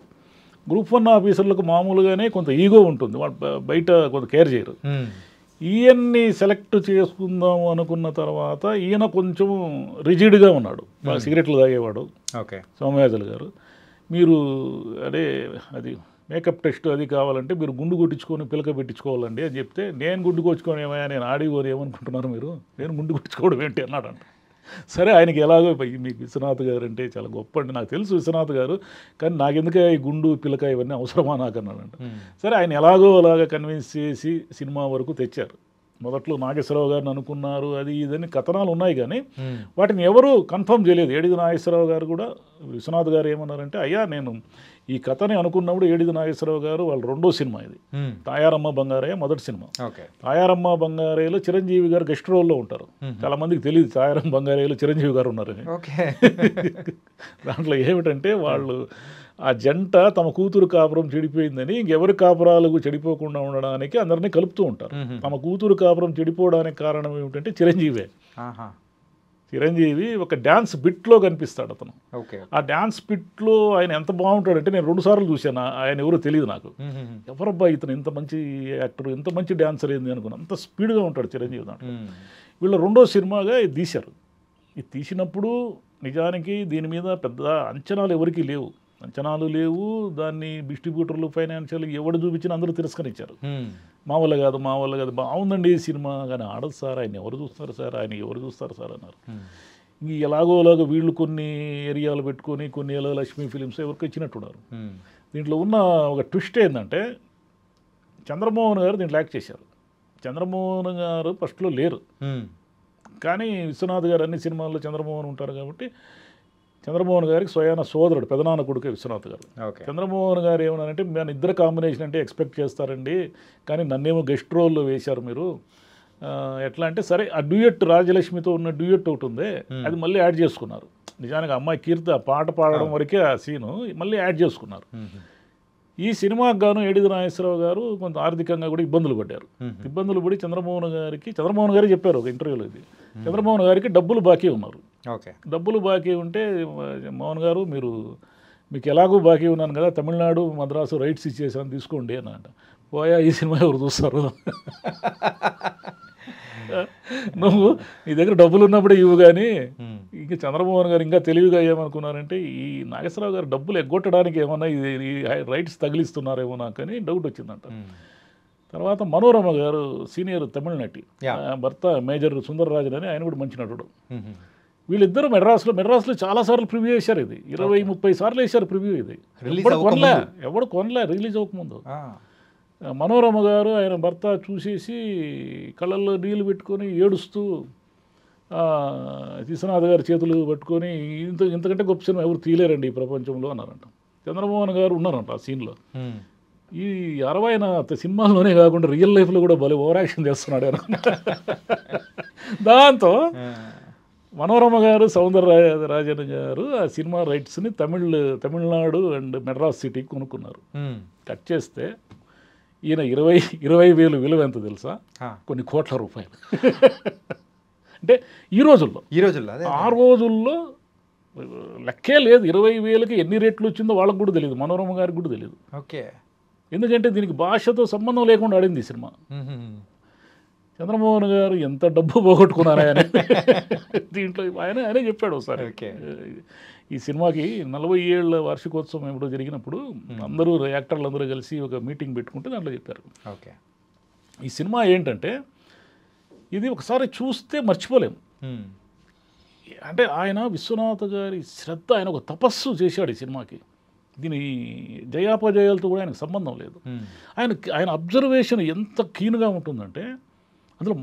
గ్రూప్ 1 ఆఫీసర్లకు మామూలుగానే కొంత ఈగో ఉంటుంది, వాళ్ళు బయట కొంత కేర్ చేయరు. ఈయన్ని సెలెక్ట్ చేసుకుందాం అనుకున్న తర్వాత ఈయన కొంచెం రిజిడ్గా ఉన్నాడు, సిగరెట్లు తాగేవాడు సోమయాజులు గారు. మీరు అదే అది మేకప్ టెస్ట్ అది కావాలంటే మీరు గుండు కొట్టించుకొని పిలక పెట్టించుకోవాలండి అని చెప్తే, నేను గుండు కొట్టుకొని ఏమయ్యా, నేను ఆడిపోని ఏమనుకుంటున్నారు మీరు, నేను గుండు కొట్టించుకోవడం ఏంటి అన్నాడంట. సరే ఆయనకి ఎలాగో మీకు విశ్వనాథ్ గారు అంటే చాలా గొప్ప అండి, నాకు తెలుసు విశ్వనాథ్ గారు, కానీ నాకెందుకే ఈ గుండు పిలక ఇవన్నీ అవసరమా నాకు అన్నాడంట. సరే ఆయన ఎలాగో అలాగా కన్విన్స్ చేసి సినిమా వరకు తెచ్చారు. మొదట్లో నాగేశ్వరరావు గారిని అనుకున్నారు, అది ఇదని కథనాలు ఉన్నాయి కానీ వాటిని ఎవరు కన్ఫర్మ్ చేయలేదు. ఏడిది నాగేశ్వరరావు గారు కూడా విశ్వనాథ్ గారు ఏమన్నారంటే, అయ్యా నేను ఈ కథని అనుకున్నప్పుడు ఏడిది నాగేశ్వరరావు గారు వాళ్ళ రెండో సినిమా ఇది, తాయారమ్మ బంగారయ్య మొదటి సినిమా. తాయారమ్మ బంగారయ్యలో చిరంజీవి గారు గెస్ట్ రోల్లో ఉంటారు. చాలా మందికి తెలియదు తాయారమ్మ బంగారయ్యలో చిరంజీవి గారు ఉన్నారని. దాంట్లో ఏమిటంటే వాళ్ళు ఆ జంట తమ కూతురు కాపురం చెడిపోయిందని ఇంకెవరి కాపురాలకు చెడిపోకుండా ఉండడానికి అందరినీ కలుపుతూ ఉంటారు. తమ కూతురు కాపురం చెడిపోవడానికి కారణం ఏమిటంటే చిరంజీవే. చిరంజీవి ఒక డ్యాన్స్ బిట్లో కనిపిస్తాడు అతను. ఆ డ్యాన్స్ బిట్లో ఆయన ఎంత బాగుంటాడంటే, నేను 2 సార్లు చూశాను, ఆయన ఎవరో తెలియదు నాకు. ఎవరబ్బా ఇతను ఇంత మంచి యాక్టర్, ఇంత మంచి డ్యాన్సర్ ఏంది అనుకున్నాను. అంత స్పీడ్గా ఉంటాడు చిరంజీవి దాంట్లో. వీళ్ళ రెండో సినిమాగా ఇది తీశారు. ఇది తీసినప్పుడు నిజానికి దీని మీద పెద్ద అంచనాలు ఎవరికీ లేవు, దాన్ని డిస్ట్రిబ్యూటర్లు ఫైనాన్షియల్ ఎవడు చూపించినా అందరూ తిరస్కరించారు. మా వల్ల కాదు బాగుందండి ఈ సినిమా, కానీ ఆడదు సార్, ఆయన ఎవరు చూస్తారు సార్ అన్నారు. ఇంక ఎలాగో వీళ్ళు కొన్ని ఏరియాలు పెట్టుకొని కొన్ని లక్ష్మీ ఫిలిమ్స్ ఎవరికి ఇచ్చినట్టున్నారు. దీంట్లో ఉన్న ఒక ట్విస్ట్ ఏంటంటే, చంద్రమోహన్ గారు దీంట్లో యాక్ట్ చేశారు. చంద్రమోహన్ గారు ఫస్ట్లో లేరు, కానీ విశ్వనాథ్ గారు అన్ని సినిమాల్లో చంద్రమోహన్ ఉంటారు కాబట్టి చంద్రమోహన్ గారికి స్వయాన సోదరుడు, పెదనాన్న కొడుకే విశ్వనాథ్ గారు. చంద్రమోహన్ గారు ఏమన్నారంటే, మన ఇద్దరు కాంబినేషన్ అంటే ఎక్స్పెక్ట్ చేస్తారండి, కానీ నన్నేమో గెస్ట్ రోల్లో వేశారు మీరు, ఎట్లా అంటే సరే ఆ డ్యూయట్ రాజలక్ష్మితో ఉన్న డ్యూయట్ ఒకటి ఉంది, అది మళ్ళీ యాడ్ చేసుకున్నారు. నిజానికి అమ్మాయి కీర్తి పాట పాడడం వరకే ఆ సీను మళ్ళీ యాడ్ చేసుకున్నారు. ఈ సినిమాకు గాను ఏడిది నాగేశ్వరరావు గారు కొంత ఆర్థికంగా కూడా ఇబ్బందులు పడి చంద్రమోహన్ గారు చెప్పారు ఒక ఇంటర్వ్యూలో, ఇది చంద్రమోహన్ గారికి డబ్బులు బాకీ ఉన్నారు. డబ్బులు బాకీ ఉంటే, మోహన్ గారు మీకు ఎలాగో బాకీ ఉన్నాను కదా, తమిళనాడు మద్రాసు రైట్స్ ఇచ్చేసాను తీసుకోండి అని అంట. పోయా, ఈ సినిమా ఎవరు చూస్తారు, నువ్వు నీ దగ్గర డబ్బులు ఉన్నప్పుడే ఇవ్వు. కానీ ఇంకా చంద్రమోహన్ గారు ఇంకా తెలివిగా ఏమనుకున్నారంటే, ఈ నాగేశ్వరరావు గారు డబ్బులు ఎగ్గొట్టడానికి ఏమన్నా ఇది రైట్స్ తగిలిస్తున్నారేమో నాకు అని డౌట్ వచ్చిందంట. తర్వాత మనోరమ గారు సీనియర్ తమిళ నటి, భర్త మేజర్ సుందరరాజన్ అని, ఆయన కూడా మంచి నటుడు. వీళ్ళిద్దరూ మెడ్రాస్లో చాలాసార్లు ప్రివ్యూ వేశారు. ఇది 20-30 సార్లు వేశారు ప్రివ్యూ. ఇది ఎవడు కొనలే రిలీజ్ అవ్వకముందు. మనోరమ గారు ఆయన భర్త చూసేసి కళ్ళల్లో నీళ్ళు పెట్టుకొని ఏడుస్తూ విశ్వనాథ్ గారి చేతులు పట్టుకొని, ఇంతకంటే గొప్ప సినిమా ఎవరు తీయలేరండి ఈ ప్రపంచంలో అన్నారంట. చంద్రమోహన్ గారు ఉన్నారంట ఆ సీన్లో. ఈ 60 సినిమాల్లోనే కాకుండా రియల్ లైఫ్లో కూడా భలే ఓవర్ యాక్షన్ చేస్తున్నాడు అనుకుంటా. దాంతో మనోరమ గారు, సౌందరరాజన్ గారు ఆ సినిమా రైట్స్ని తమిళనాడు అండ్ మెడ్రాస్ సిటీకి కొనుక్కున్నారు. కట్ చేస్తే ఈయన 20,000 విలువ ఎంత తెలుసా? కొన్ని కోట్ల రూపాయలు. అంటే ఈ రోజుల్లో ఆ రోజుల్లో లెక్కే లేదు. 20,000కి ఎన్ని రేట్లు వచ్చిందో వాళ్ళకు కూడా తెలియదు, మనోరమ గారికి కూడా తెలియదు. ఓకే. ఎందుకంటే దీనికి భాషతో సంబంధం లేకుండా ఆడింది ఈ సినిమా. చంద్రమోహన్ గారు ఎంత డబ్బు పోగొట్టుకున్నారని దీంట్లో ఆయనే చెప్పాడు ఒకసారి. ఈ సినిమాకి 40 ఏళ్ళ వార్షికోత్సవం ఎప్పుడో జరిగినప్పుడు అందరూ యాక్టర్లు అందరూ కలిసి ఒక మీటింగ్ పెట్టుకుంటే దాంట్లో చెప్పారు. ఓకే. ఈ సినిమా ఏంటంటే ఇది ఒకసారి చూస్తే మర్చిపోలేము. అంటే ఆయన విశ్వనాథ్ గారి శ్రద్ధ, ఆయన ఒక తపస్సు చేశాడు ఈ సినిమాకి. దీని జయాపజయాలతో కూడా ఆయనకు సంబంధం లేదు. ఆయన అబ్జర్వేషన్ ఎంత కీన్గా ఉంటుందంటే అందులో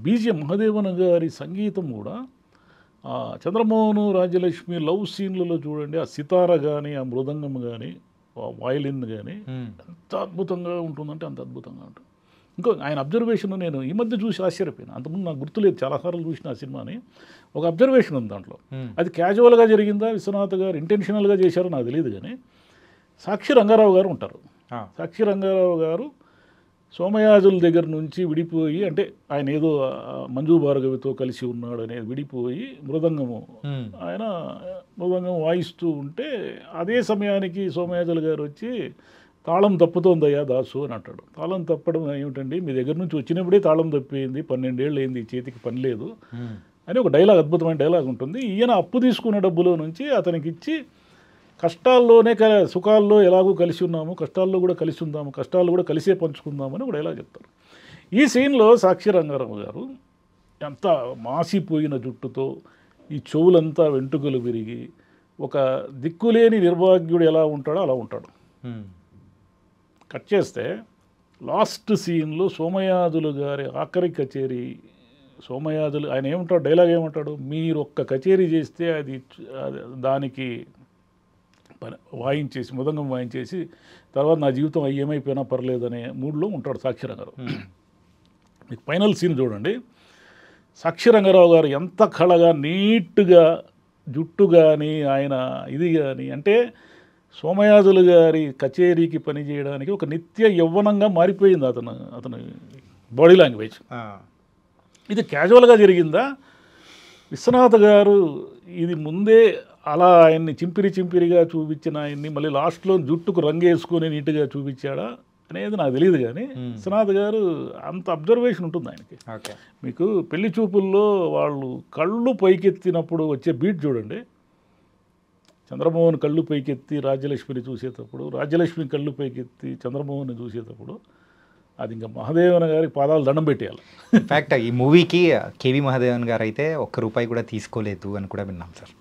బీజిఎం మహాదేవన్ గారి సంగీతం కూడా చంద్రమోహన్ రాజ్యలక్ష్మి లవ్ సీన్లలో చూడండి, ఆ సితార కానీ ఆ మృదంగం కానీ వయలిన్ కానీ ఎంత అద్భుతంగా ఉంటుందంటే అంత అద్భుతంగా ఉంటుంది. ఇంకో ఆయన అబ్జర్వేషన్ నేను ఈ మధ్య చూసి ఆశ్చర్యపోయాను. అంతకుముందు నాకు గుర్తులేదు, చాలాసార్లు చూసిన ఆ సినిమాని. ఒక అబ్జర్వేషన్ ఉంది దాంట్లో. అది క్యాజువల్గా జరిగిందా, విశ్వనాథ్ గారు ఇంటెన్షనల్గా చేశారో నాకు తెలియదు. కానీ సాక్షి రంగారావు గారు ఉంటారు. సాక్షి రంగారావు గారు సోమయాజుల దగ్గర నుంచి విడిపోయి, అంటే ఆయన ఏదో మంజు భార్గవితో కలిసి ఉన్నాడు అనేది విడిపోయి ఆయన మృదంగం వాయిస్తూ ఉంటే అదే సమయానికి సోమయాజుల గారు వచ్చి తాళం తప్పుతోందయ్యా దాసు అని అంటాడు. తాళం తప్పడం ఏమిటండి, మీ దగ్గర నుంచి వచ్చినప్పుడే తాళం తప్పింది, 12 ఏళ్ళు అయింది, చేతికి పని లేదు అని ఒక డైలాగ్, అద్భుతమైన డైలాగ్ ఉంటుంది. ఈయన అప్పు తీసుకున్న డబ్బులో నుంచి అతనికి ఇచ్చి కష్టాల్లోనే సుఖాల్లో ఎలాగో కలిసి ఉన్నాము, కష్టాల్లో కూడా కలిసి ఉందాము, కష్టాలు కూడా కలిసే పంచుకుందామని ఒక డైలాగ్ చెప్తారు. ఈ సీన్లో సాక్షి రంగారావు గారు ఎంత మాసిపోయిన జుట్టుతో, ఈ చెవులంతా వెంట్రుకలు విరిగి, ఒక దిక్కులేని నిర్భాగ్యుడు ఎలా ఉంటాడో అలా ఉంటాడు. కట్ చేస్తే లాస్ట్ సీన్లో సోమయాజులు గారి ఆఖరి కచేరీ, సోమయాజులు ఆయన ఏమంటాడు, డైలాగ్ ఏమంటాడు, మీరు ఒక్క కచేరీ చేస్తే అది దానికి వాయించేసి మృదంగం వాయించేసి తర్వాత నా జీవితం ఏమైపోయినా పర్లేదు అనే మూడ్లో ఉంటాడు సాక్షి రంగారావు. మీకు ఫైనల్ సీన్ చూడండి, సాక్షి రంగారావు గారు ఎంత కళగా నీట్గా జుట్టు కానీ ఆయన ఇది కానీ, అంటే సోమయాజులు గారి కచేరీకి పనిచేయడానికి ఒక నిత్య యవ్వనంగా మారిపోయింది అతని బాడీ లాంగ్వేజ్. ఇది క్యాజువల్గా జరిగిందా, విశ్వనాథ్ గారు ఇది ముందే అలా ఆయన్ని చింపిరిగా చూపించిన ఆయన్ని మళ్ళీ లాస్ట్లో జుట్టుకు రంగు వేసుకొని నీట్గా చూపించాడా అనేది నాకు తెలియదు. కానీ విశ్వనాథ్ గారు అంత అబ్జర్వేషన్ ఉంటుంది ఆయనకి. మీకు పెళ్లి చూపుల్లో వాళ్ళు కళ్ళు పైకెత్తినప్పుడు వచ్చే బీట్ చూడండి, చంద్రమోహన్ కళ్ళు పైకెత్తి రాజ్యలక్ష్మిని చూసేటప్పుడు, రాజ్యలక్ష్మి కళ్ళు పైకెత్తి చంద్రమోహన్ని చూసేటప్పుడు అది ఇంకా మహాదేవన్ గారికి పాదాలు దండం పెట్టేయాలి. ఇన్ఫ్యాక్ట్ ఈ మూవీకి కేవి మహాదేవన్ గారు అయితే ₹1 కూడా తీసుకోలేదు అని కూడా విన్నాం సార్.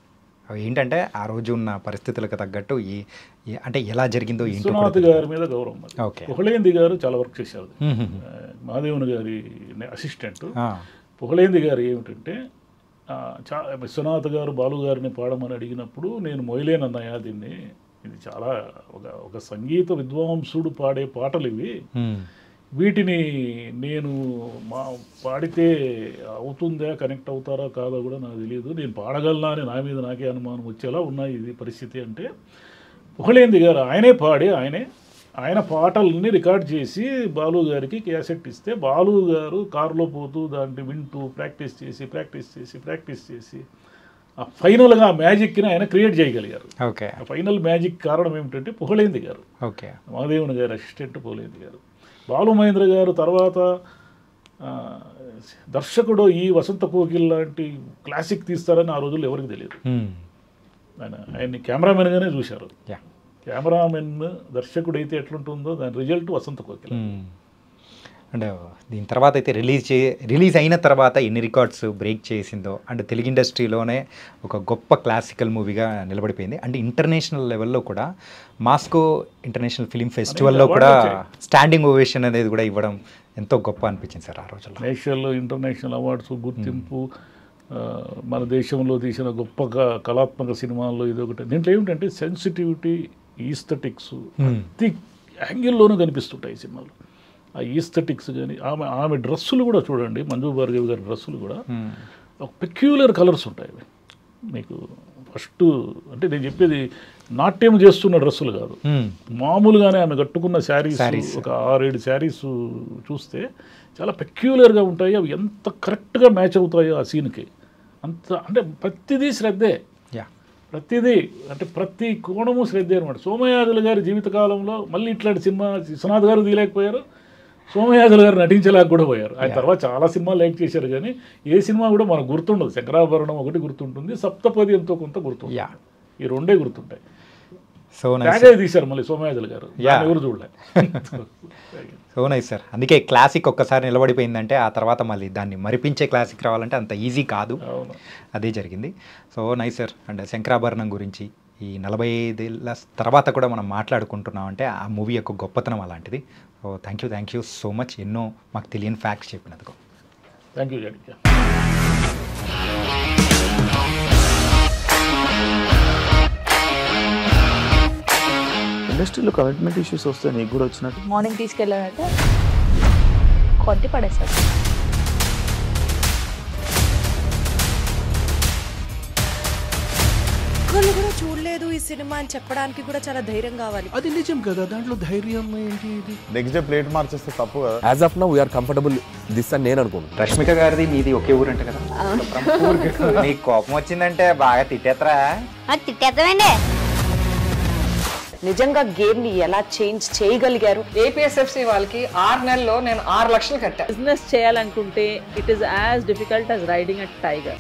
అవి ఏంటంటే ఆ రోజు ఉన్న పరిస్థితులకు తగ్గట్టు అంటే ఎలా జరిగిందో విశ్వనాథ్ గారి మీద గౌరవం. పుహళేంది గారు చాలా వర్క్ చేశారు, మహాదేవన్ గారి అసిస్టెంట్. పుహళేంది గారు ఏమిటంటే విశ్వనాథ్ గారు బాలు గారిని పాడమని అడిగినప్పుడు నేను మొయలేనన్నాయా దీన్ని, ఇది చాలా ఒక సంగీత విద్వాంసుడు పాడే పాటలు ఇవి, వీటిని నేను పాడితే అవుతుందా, కనెక్ట్ అవుతారా కాదో కూడా నాకు తెలియదు, నేను పాడగలనా అని నా మీద నాకే అనుమానం వచ్చేలా ఉన్నాయి ఇది పరిస్థితి అంటే, పుహళేంది గారు ఆయనే పాడి ఆయన పాటల్ని రికార్డ్ చేసి బాలు గారికి క్యాసెట్ ఇస్తే, బాలు గారు కారులో పోతూ దాన్ని వింటూ ప్రాక్టీస్ చేసి ఆ ఫైనల్గా ఆ మ్యాజిక్ని ఆయన క్రియేట్ చేయగలిగారు. ఆ ఫైనల్ మ్యాజిక్ కారణం ఏమిటంటే పుహళేంది గారు, మహాదేవన్ గారు అసిస్టెంట్ పుహళేంది గారు. బాలు మహేంద్ర గారు తర్వాత దర్శకుడు ఈ వసంత కోకిల్ లాంటి క్లాసిక్ తీస్తారని ఆ రోజుల్లో ఎవరికి తెలియదు. ఆయన్ని కెమెరామెన్గానే చూశారు. కెమెరామెన్ దర్శకుడు అయితే ఎట్లుంటుందో దాని రిజల్ట్ వసంత కోకిల్. అండ్ దీని తర్వాత అయితే రిలీజ్ అయిన తర్వాత ఎన్ని రికార్డ్స్ బ్రేక్ చేసిందో, అండ్ తెలుగు ఇండస్ట్రీలోనే ఒక గొప్ప క్లాసికల్ మూవీగా నిలబడిపోయింది. అంటే ఇంటర్నేషనల్ లెవెల్లో కూడా మాస్కో ఇంటర్నేషనల్ ఫిలిం ఫెస్టివల్లో కూడా స్టాండింగ్ ఓవేషన్ అనేది కూడా ఇవ్వడం ఎంతో గొప్ప అనిపించింది సార్ ఆ రోజుల్లో. నేషనల్ ఇంటర్నేషనల్ అవార్డ్స్ గుర్తింపు, మన దేశంలో తీసిన గొప్ప కళాత్మక సినిమాల్లో ఇది ఒకటి. దీంట్లో ఏమిటంటే సెన్సిటివిటీ, ఈస్థెటిక్స్ ప్రతి యాంగిల్లోనూ కనిపిస్తుంటాయి ఈ సినిమాలో. ఆ ఈస్థెటిక్స్ కానీ ఆమె డ్రెస్సులు కూడా చూడండి, మంజు భార్గవి గారి డ్రెస్సులు కూడా ఒక పెక్యులర్ కలర్స్ ఉంటాయి. మీకు ఫస్ట్ అంటే నేను చెప్పేది నాట్యం చేస్తున్న డ్రెస్సులు కాదు, మామూలుగానే ఆమె కట్టుకున్న శారీస్ ఒక 6-7 శారీస్ చూస్తే చాలా పెక్యులర్గా ఉంటాయి. అవి ఎంత కరెక్ట్గా మ్యాచ్ అవుతాయో ఆ సీన్కి, అంత అంటే ప్రతిదీ శ్రద్ధే, ప్రతిదీ అంటే ప్రతి కోణము శ్రద్ధే అనమాట. సోమయాజుల గారి జీవితకాలంలో మళ్ళీ ఇట్లాంటి సినిమా విశ్వనాథ్ గారు తీయలేకపోయారు, సోమయాజుల గారు నటించలేక కూడా పోయారు. ఆయన తర్వాత చాలా సినిమాలు లైక్ చేశారు, కానీ ఏ సినిమా కూడా మనకు గుర్తుండదు. శంకరాభరణం ఒకటి గుర్తుంటుంది, సప్తపది ఎంతో కొంత గుర్తుంది, ఈ రెండే గుర్తుంటాయి. సో తీశారు మళ్ళీ సోమయాజుల గారు, ఎవరు చూడలే. So nice sir. అందుకే క్లాసిక్ ఒక్కసారి నిలబడిపోయిందంటే ఆ తర్వాత మళ్ళీ దాన్ని మరిపించే క్లాసిక్ రావాలంటే అంత ఈజీ కాదు, అదే జరిగింది. So nice sir. And Shankarabharanam గురించి ఈ 45 ఏళ్ళ తర్వాత కూడా మనం మాట్లాడుకుంటున్నాం అంటే ఆ మూవీ యొక్క గొప్పతనం అలాంటిది. So thank you so much, ఎన్నో మాకు తెలియని ఫ్యాక్ట్స్ చెప్పినందుకు. Thank you. ఇండస్ట్రీలో కమిట్మెంట్ ఇష్యూస్ వస్తే నీకు కూడా వచ్చినట్టు? మార్నింగ్ తీసుకెళ్ళాడంటే కొట్టి పడేస్తాడు. వాళ్ళు కూడా చూడలేదు ఈ సినిమా అని చెప్పడానికి కూడా చాలా ధైర్యం కావాలి. అది నిజం కదా, దాంట్లో ధైర్యం ఏంటి? ఇది నెక్స్ట్ డే ప్లేట్ మార్చేస్తే తప్పు కదా. As of now we're comfortable this అని నేను అనుకుంటున్నాను. రష్మిక గారిది మీది ఒకే ఊరు అంటే కదా, మీకు కోపం వచ్చిందంటే బాగా తిట్టేత్తరా? తిట్టేద్దామండి. నిజంగా గేమ్ ని ఎలా చేంజ్ చేయగలిగారు? ఏపీఎస్ఎఫ్సి వాళ్ళకి 6 నెలల్లో నేను 6 లక్షలు కట్టా. బిజినెస్ చేయాలనుకుంటే it is as difficult as riding a tiger.